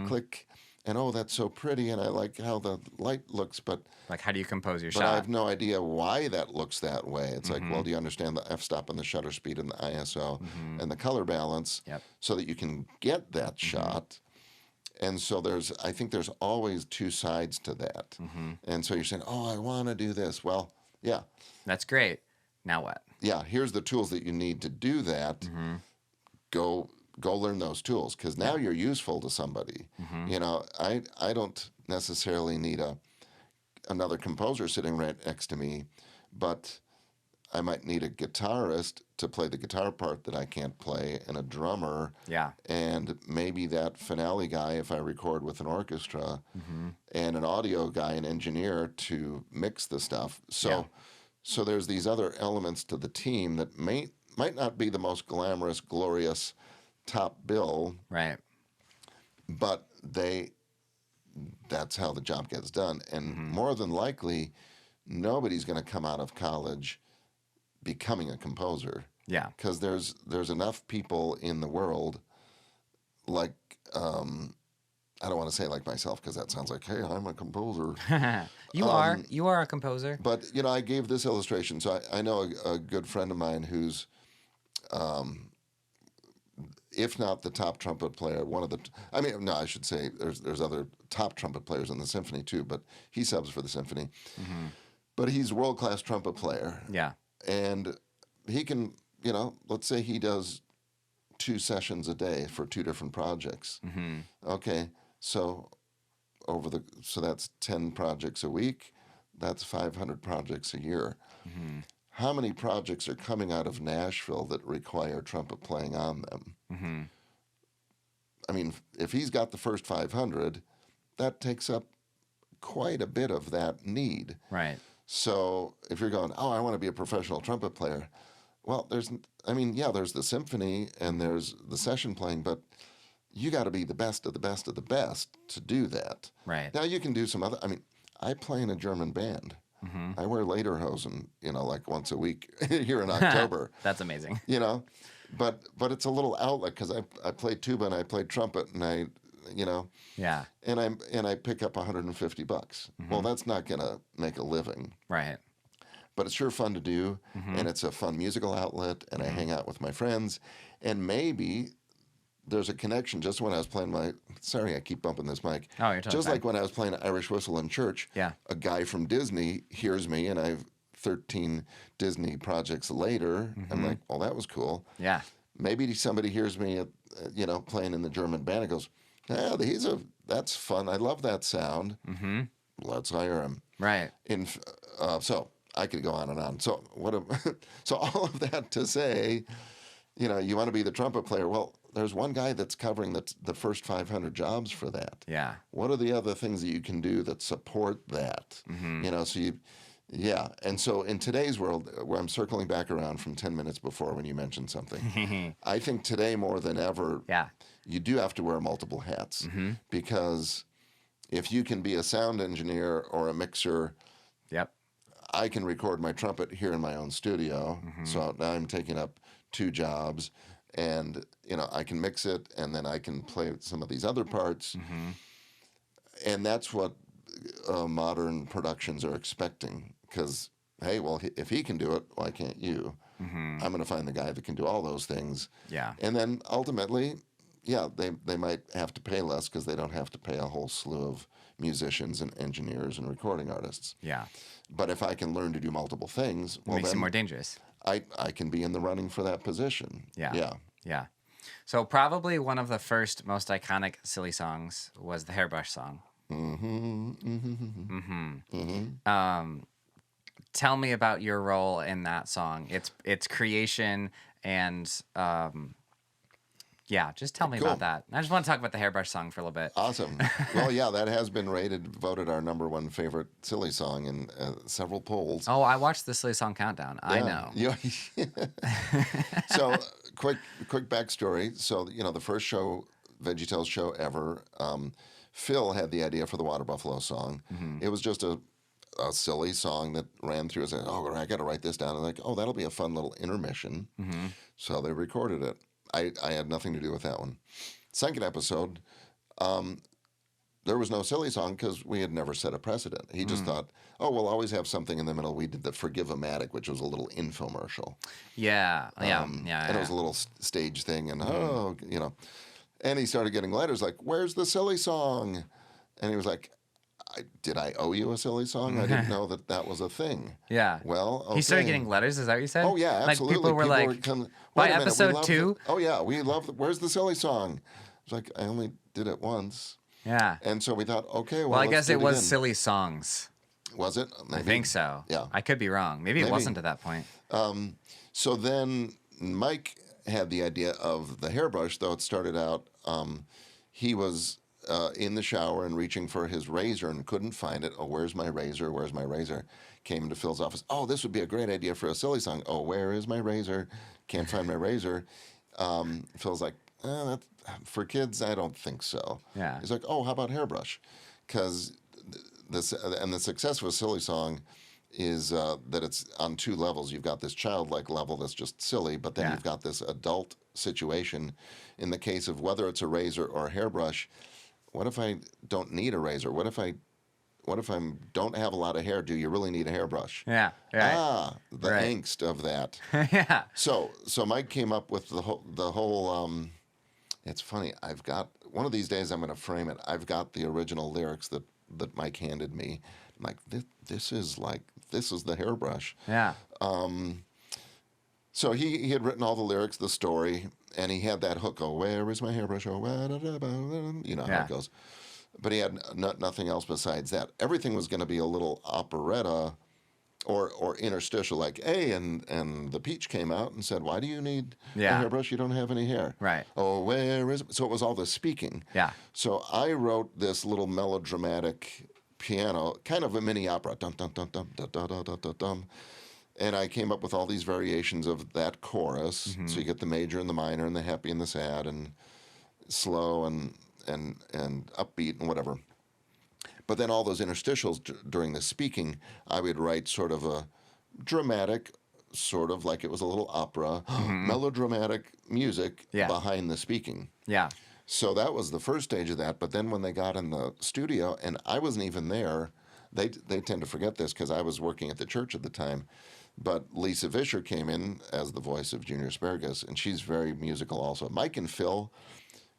click, and oh, that's so pretty, and I like how the light looks, but like, how do you compose your but shot? I have no idea why that looks that way. It's like, well, do you understand the f-stop and the shutter speed and the ISO and the color balance so that you can get that shot? And so I think there's always two sides to that. And so you're saying, oh, I want to do this. Well, yeah, That's great. Now what? yeah, here's the tools that you need to do that. Go learn those tools, because now you're useful to somebody. You know, I don't necessarily need another composer sitting right next to me, but I might need a guitarist to play the guitar part that I can't play, and a drummer, Yeah. and maybe that finale guy if I record with an orchestra, and an audio guy, an engineer to mix the stuff. So there's these other elements to the team that might not be the most glamorous, glorious top bill, Right. but that's how the job gets done. And more than likely, nobody's going to come out of college becoming a composer, Yeah. because there's enough people in the world, like I don't want to say like myself, because that sounds like, hey, I'm a composer. You are a composer. But you know, I gave this illustration. So I know a good friend of mine who's, if not the top trumpet player, one of the. I mean, no, I should say there's other top trumpet players in the symphony too, but he subs for the symphony. But he's a world-class trumpet player, Yeah. and he can, you know, let's say he does 2 sessions a day for 2 different projects. Okay, so so that's 10 projects a week. That's 500 projects a year. How many projects are coming out of Nashville that require trumpet playing on them? I mean, if he's got the first 500, that takes up quite a bit of that need. Right. So if you're going, oh, I want to be a professional trumpet player, well, there's the symphony and there's the session playing, but you got to be the best of the best of the best to do that. Right. Now you can do some other. I mean, I play in a German band. I wear lederhosen, you know, like once a week here in October. That's amazing. You know, but it's a little outlet, because I play tuba and I play trumpet, and you know, Yeah. and I pick up $150. Well, that's not gonna make a living, Right. but it's sure fun to do, and it's a fun musical outlet, and I hang out with my friends, and maybe there's a connection. Just when I was playing sorry, I keep bumping this mic. Oh, you're totally Just fine. like when I was playing Irish Whistle in church, Yeah. a guy from Disney hears me, and I've 13 Disney projects later. I'm like, well, that was cool. Yeah. Maybe somebody hears me at, you know, playing in the German band and goes, yeah, that's fun. I love that sound. Let's hire him. Right. So I could go on and on. So so all of that to say, you know, you want to be the trumpet player. Well, there's one guy that's covering the first 500 jobs for that. Yeah. What are the other things that you can do that support that? You know, yeah. And so in today's world, where I'm circling back around from 10 minutes before when you mentioned something, I think today more than ever, Yeah. you do have to wear multiple hats, because if you can be a sound engineer or a mixer, Yep. I can record my trumpet here in my own studio. So now I'm taking up 2 jobs, and you know, I can mix it, and then I can play some of these other parts, and that's what modern productions are expecting. Because hey, well, if he can do it, why can't you? I'm going to find the guy that can do all those things. Yeah. And then ultimately, yeah, they might have to pay less, because they don't have to pay a whole slew of musicians and engineers and recording artists. Yeah. But if I can learn to do multiple things, well, Makes it then more dangerous. I can be in the running for that position. Yeah. Yeah. Yeah. So probably one of the first most iconic silly songs was the Hairbrush Song. Tell me about your role in that song. Its creation and yeah, just tell me Cool. about that. I just want to talk about the Hairbrush Song for a little bit. Awesome. Well, yeah, that has been voted our #1 favorite silly song in several polls. Oh, I watched the Silly Song Countdown. I know. Yeah. So, quick backstory. So, you know, the first show, VeggieTales show ever, Phil had the idea for the Water Buffalo song. It was just a silly song that ran through. I said, oh, I got to write this down. And like, oh, that'll be a fun little intermission. So they recorded it. I had nothing to do with that one. Second episode, there was no silly song, because we had never set a precedent. He just thought, oh, we'll always have something in the middle. We did the Forgive-O-Matic, which was a little infomercial. Yeah. And it was a little stage thing, and you know. And he started getting letters like, "Where's the silly song?" And he was like, "Did I owe you a silly song? I didn't know that that was a thing." Yeah. Well, He started okay. getting letters. Is that what you said? Oh yeah, Like absolutely. people were People were like, coming. by Wait a minute, we episode love. two. Oh yeah, we love. Where's the silly song? It's like I only did it once, Yeah. and so we thought, okay, Well, well, I let's guess do it it was again. silly songs. Was it? I Maybe. think so. Yeah. I could be wrong. Maybe it Maybe. wasn't at that point. So then Mike had the idea of the hairbrush, though it started out, he was in the shower and reaching for his razor and couldn't find it. Oh, where's my razor? Where's my razor? Came into Phil's office. Oh, this would be a great idea for a silly song. Oh, where is my razor? Can't find my razor. Phil's like, for kids, I don't think so. Yeah. He's like, oh, how about hairbrush? Because the success of a silly song is that it's on two levels. You've got this childlike level that's just silly, but then Yeah. you've got this adult situation. In the case of whether it's a razor or a hairbrush, what if I don't need a razor? What if I don't have a lot of hair? Do you really need a hairbrush? Yeah. Right. Ah, the Right. angst of that. Yeah. So Mike came up with the whole. It's funny. I've got one of these days. I'm going to frame it. I've got the original lyrics that Mike handed me. I'm like, this is the hairbrush. Yeah. So he had written all the lyrics, the story, and he had that hook. Oh, where is my hairbrush? Oh, you know how Yeah. it goes. But he had nothing else besides that. Everything was going to be a little operetta or interstitial, like, hey, and the peach came out and said, why do you need a Yeah. hairbrush? You don't have any hair. Right. Oh, where is it? So it was all the speaking. Yeah. So I wrote this little melodramatic piano, kind of a mini opera, dum dum dum dum dum dum dum dum dum dum. And I came up with all these variations of that chorus. Mm-hmm. So you get the major and the minor and the happy and the sad and slow and upbeat and whatever. But then all those interstitials during the speaking, I would write sort of a dramatic, sort of like it was a little opera, melodramatic music Yeah. behind the speaking. Yeah. So that was the first stage of that. But then when they got in the studio, and I wasn't even there, they tend to forget this because I was working at the church at the time. But Lisa Vischer came in as the voice of Junior Asparagus, and she's very musical also. Mike and Phil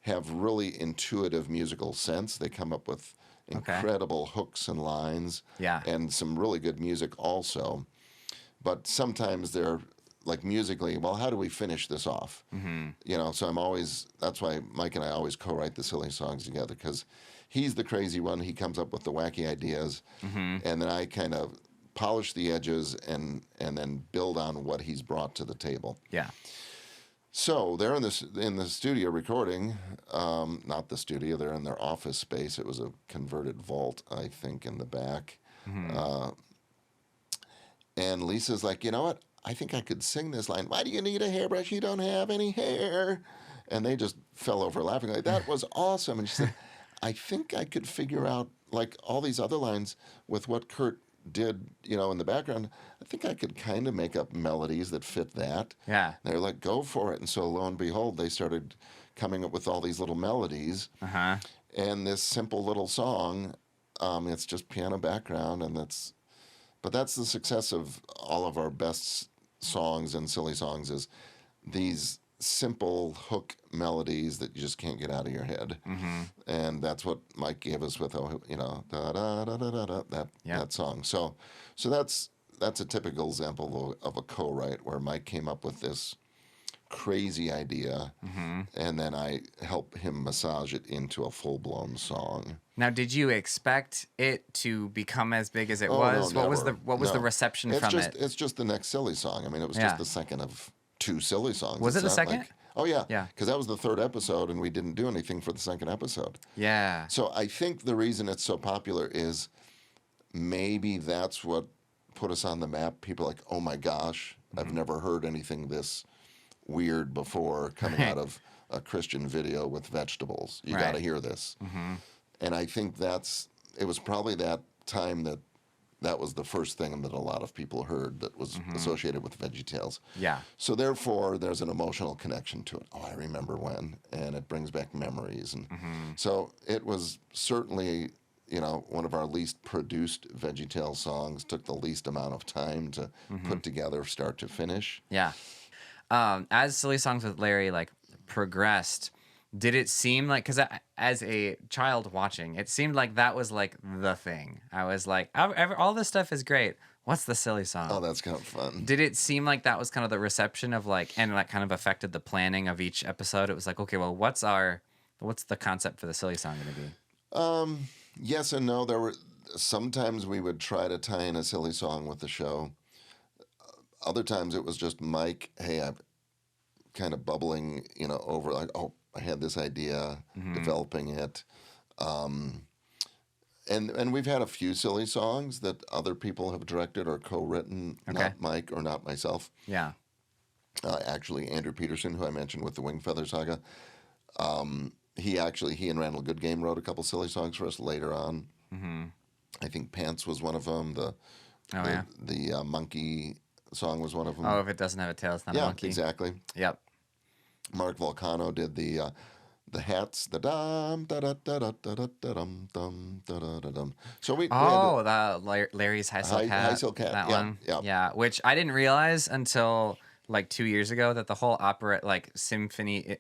have really intuitive musical sense. They come up with incredible hooks and lines, Yeah. and some really good music also. But sometimes they're like musically, well, how do we finish this off? Mm-hmm. You know, so that's why Mike and I always co-write the silly songs together, because he's the crazy one. He comes up with the wacky ideas, and then I kind of polish the edges and then build on what he's brought to the table. Yeah. So they're in the studio recording, not the studio. They're in their office space. It was a converted vault, I think, in the back. And Lisa's like, you know what? I think I could sing this line. Why do you need a hairbrush? You don't have any hair. And they just fell over laughing. Like, that was awesome. And she said, I think I could figure out, like, all these other lines with what Kurt did, you know, in the background. I think I could kind of make up melodies that fit that. Yeah. They're like, go for it. And so lo and behold, they started coming up with all these little melodies. Uh-huh. And this simple little song, it's just piano background, but that's the success of all of our best songs and silly songs, is these simple hook melodies that you just can't get out of your head. And that's what Mike gave us with, you know, da da da da da da, that song. So that's a typical example of a co-write where Mike came up with this crazy idea, and then I help him massage it into a full-blown song. Now, did you expect it to become as big as it Oh, was? no, What was never. the No. reception from it? It's just the next silly song. I mean, it was Yeah. just the second of two silly songs. Was it It's the not second? like- oh yeah. Yeah. Because that was the third episode, and we didn't do anything for the second episode. Yeah. So I think the reason it's so popular is maybe that's what put us on the map. People are like, oh my gosh, I've never heard anything this weird before coming out of a Christian video with vegetables. You got to Right. hear this. And I think it was probably that time that was the first thing that a lot of people heard that was associated with VeggieTales. Yeah. So therefore, there's an emotional connection to it. Oh, I remember when, and it brings back memories. And so it was certainly, you know, one of our least produced VeggieTales songs. Took the least amount of time to put together, start to finish. Yeah. As Silly Songs with Larry like progressed, Did it seem like, because as a child watching, it seemed like that was like the thing. I was like, all this stuff is great. What's the silly Oh, song? that's kind of fun. Did it seem like that was kind of the reception of like, and that kind of affected the planning of each episode? It was like, okay, well, what's the concept for the silly song going to be? Yes and no. There were sometimes we would try to tie in a silly song with the show. Other times it was just Mike. Hey, I'm kind of bubbling, over like, oh, I had this idea, developing it. And we've had a few silly songs that other people have directed or co-written, Okay. not Mike or not myself. Yeah. Actually, Andrew Peterson, who I mentioned with the Wing Feather Saga, he and Randall Goodgame wrote a couple silly songs for us later on. Mm-hmm. I think Pants was one of them. The monkey song was one of them. Oh, if it doesn't have a tail, it's not a monkey. Exactly. Yep. Mark Volcano did the hats, the dum da da da da da da dum dum da da da dum. So we Oh, Larry's High Silk Hat. High Silk Hat, That yeah, one. yeah. Yeah, which I didn't realize until like 2 years ago that the whole opera, like symphony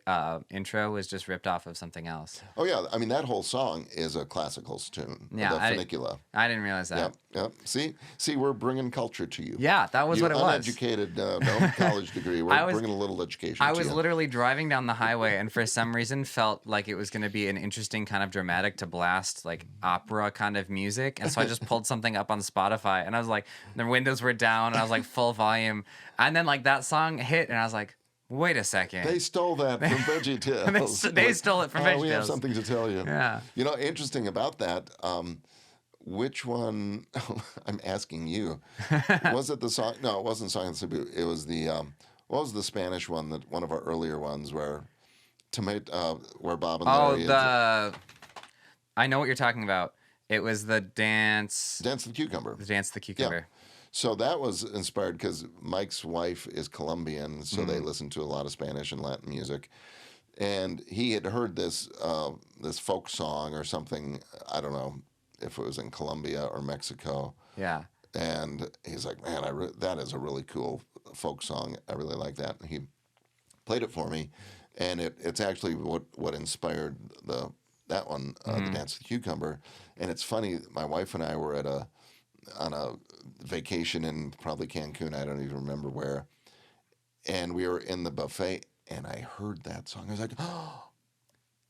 intro was just ripped off of something else. Oh yeah, I mean that whole song is a classical tune. Yeah, the Funicula. I didn't realize that. Yep. See, we're bringing culture to you. Yeah, that was You what it was. uneducated, no college degree. We're bringing a little education. I to was you. literally driving down the highway and for some reason felt like it was going to be an interesting kind of dramatic to blast like opera kind of music. And so I just pulled something up on Spotify and I was like, the windows were down and I was like full volume. And then like that song hit and I was like, wait a second. They stole that from VeggieTales. They stole it from VeggieTales. We have something to tell you. Yeah. Interesting about that. Which one? I'm asking you. Was it the song? No, it wasn't Song of the Cebu. It was the. What was the Spanish one? That one of our earlier ones where, where Bob and Larry. I know what you're talking about. It was the dance. Dance of the Cucumber. The Dance of the Cucumber. Yeah. So that was inspired because Mike's wife is Colombian, so they listen to a lot of Spanish and Latin music, and he had heard this folk song or something. I don't know if it was in Colombia or Mexico. Yeah. And he's like, man, that is a really cool folk song. I really like that. And he played it for me, and it's actually what inspired that one, the Dance of the Cucumber. And it's funny, my wife and I were on a vacation in probably Cancun, I don't even remember where, and we were in the buffet, and I heard that song. I was like, oh,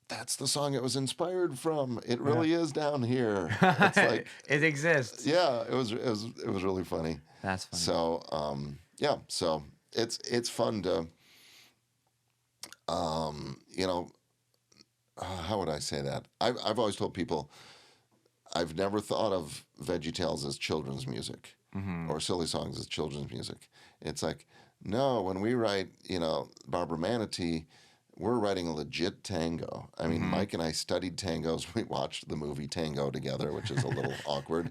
that's the song it was inspired from. It really is down here. It's like it exists. Yeah, it was really funny. That's funny. So so it's fun to how would I say that? I've always told people I've never thought of VeggieTales as children's music or silly songs as children's music. It's like, no, when we write, Barbara Manatee, we're writing a legit tango. I mean, Mike and I studied tangos. We watched the movie Tango together, which is a little awkward.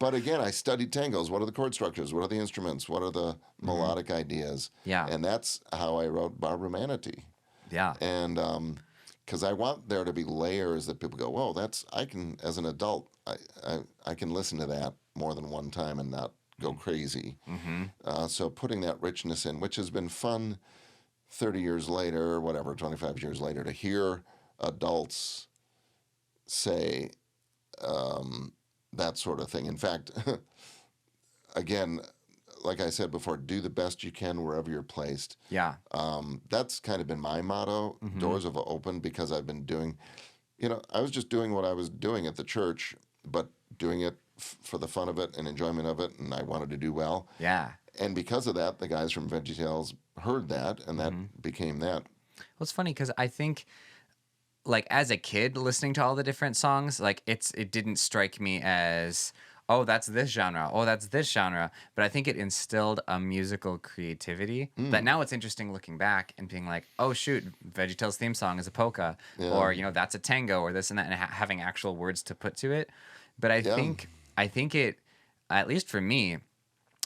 But again, I studied tangos. What are the chord structures? What are the instruments? What are the melodic ideas? Yeah. And that's how I wrote Barbara Manatee. Yeah. And because I want there to be layers that people go, whoa, I can, as an adult, I can listen to that more than one time and not go crazy. So putting that richness in, which has been fun 30 years later, or whatever, 25 years later, to hear adults say that sort of thing. In fact, again, like I said before, do the best you can wherever you're placed. Yeah. That's kind of been my motto. Doors have opened because I've been doing, I was just doing what I was doing at the church, but doing it for the fun of it and enjoyment of it, and I wanted to do well. Yeah. And because of that, the guys from VeggieTales heard that, and that became that. Well, it's funny because I think, like, as a kid listening to all the different songs, like, it didn't strike me as, oh, that's this genre. Oh, that's this genre. But I think it instilled a musical creativity that now it's interesting looking back and being like, oh, shoot, VeggieTales theme song is a polka. Yeah. Or, that's a tango or this and that, and having actual words to put to it. But I think it, at least for me,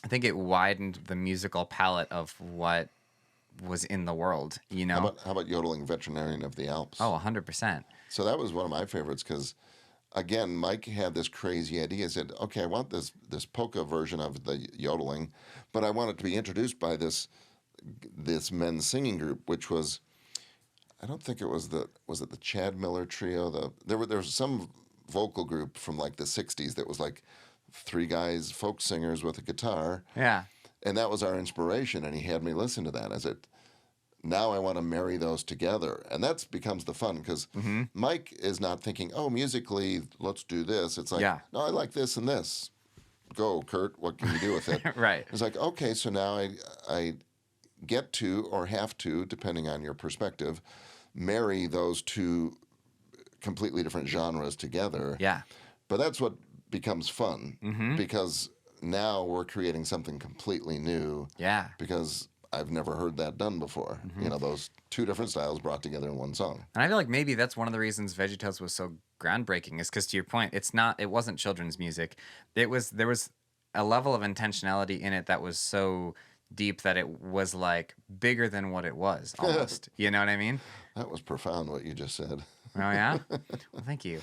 I think it widened the musical palette of what was in the world, How about Yodeling Veterinarian of the Alps? Oh, 100%. So that was one of my favorites because, again, Mike had this crazy idea. He said, okay, I want this polka version of the yodeling, but I want it to be introduced by this men's singing group, which was, I don't think it was the Chad Miller Trio. There was some vocal group from like the '60s that was like three guys, folk singers with a guitar, Yeah. and that was our inspiration. And he had me listen to that. I said, now I want to marry those together, and that becomes the fun because Mike is not thinking, oh, musically, let's do this. It's like, Yeah. no, I like this and this. Go, Kurt. What can you do with it? Right. It's like, okay, so now I get to, or have to, depending on your perspective, marry those two completely different genres together. Yeah. But that's what becomes fun because now we're creating something completely new. Yeah. Because I've never heard that done before. You know, those two different styles brought together in one song. And I feel like maybe that's one of the reasons VeggieTales was so groundbreaking is because, to your point, it wasn't children's music. There was a level of intentionality in it that was so deep that it was like bigger than what it was almost. You know what I mean? That was profound what you just said. Oh yeah? Well, thank you.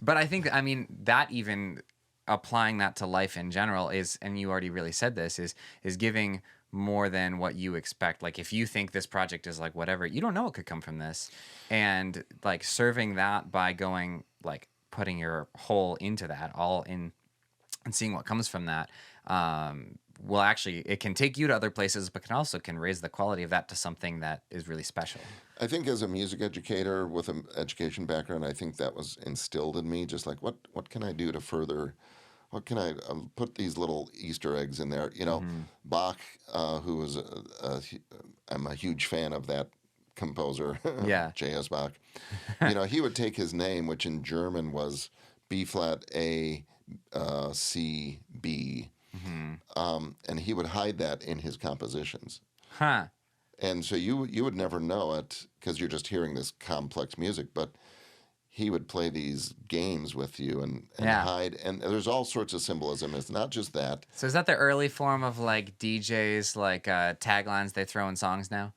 But I think, I mean, that even applying that to life in general is, and you already really said this, is giving more than what you expect. Like if you think this project is like whatever, you don't know what could come from this. And like serving that by going like putting your whole into that, all in, and seeing what comes from that, well, actually, it can take you to other places, but can raise the quality of that to something that is really special. I think as a music educator with an education background, I think that was instilled in me. Just like, what can I do to further? What can I put these little Easter eggs in there? You know, Bach, who was I'm a huge fan of that composer, Yeah. J.S. Bach. You know, he would take his name, which in German was B flat A C B, and he would hide that in his compositions. Huh. And so you would never know it because you're just hearing this complex music, but he would play these games with you and Yeah. hide. And there's all sorts of symbolism. It's not just that. So is that the early form of like DJs, like taglines they throw in songs now?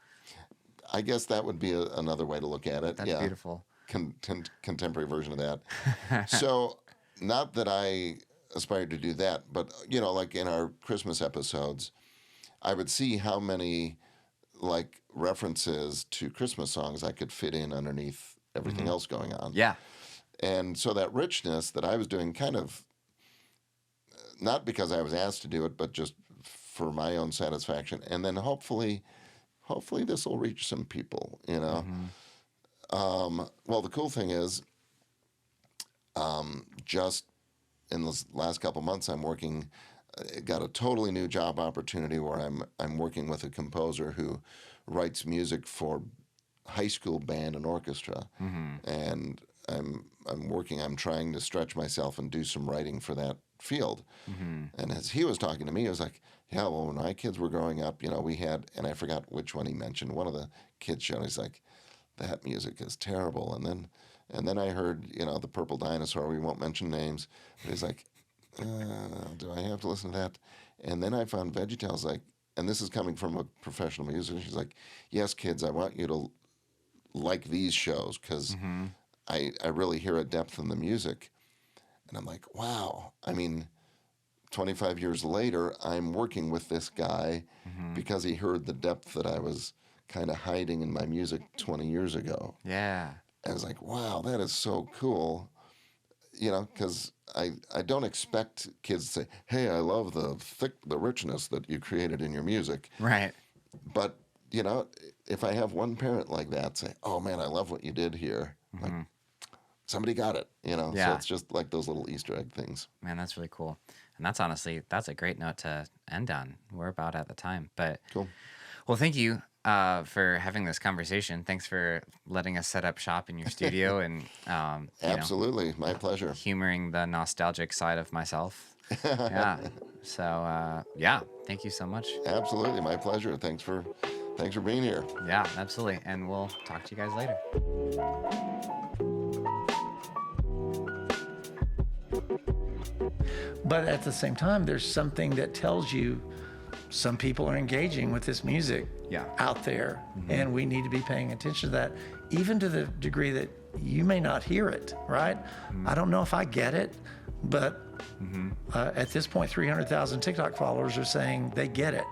I guess that would be another way to look at it. That's yeah. beautiful. Contemporary version of that. So not that I aspired to do that, but, you know, like in our Christmas episodes, I would see how many like references to Christmas songs I could fit in underneath everything else going on. Yeah. And so that richness that I was doing kind of, not because I was asked to do it, but just for my own satisfaction. And then hopefully this will reach some people, you know. Well, the cool thing is, just in the last couple months, I'm working, got a totally new job opportunity where I'm working with a composer who writes music for high school band and orchestra, and I'm trying to stretch myself and do some writing for that field. And as he was talking to me, he was like, yeah, well, when my kids were growing up, you know, we had, and I forgot which one he mentioned, one of the kids showed, he's like, that music is terrible. And then I heard, you know, the Purple Dinosaur, we won't mention names, but he's like, do I have to listen to that? And then I found VeggieTales, like, and this is coming from a professional musician, she's like, yes, kids, I want you to like these shows because I really hear a depth in the music. And I'm like, wow. I mean, 25 years later, I'm working with this guy because he heard the depth that I was kind of hiding in my music 20 years ago. Yeah. And I was like, wow, that is so cool. You know, because I don't expect kids to say, hey, I love the richness that you created in your music. Right. But, you know, if I have one parent like that say, oh, man, I love what you did here. Like, somebody got it, you know? Yeah. So it's just like those little Easter egg things. Man, that's really cool. And that's honestly, that's a great note to end on. We're about at the time. But Cool. well, thank you for having this conversation. Thanks for letting us set up shop in your studio and you know, Absolutely. My pleasure. humoring the nostalgic side of myself. Yeah. So yeah, thank you so much. Absolutely. My pleasure. Thanks for being here. Yeah, absolutely. And we'll talk to you guys later. But at the same time, there's something that tells you some people are engaging with this music out there, and we need to be paying attention to that, even to the degree that you may not hear it, right? I don't know if I get it, but at this point, 300,000 TikTok followers are saying they get it.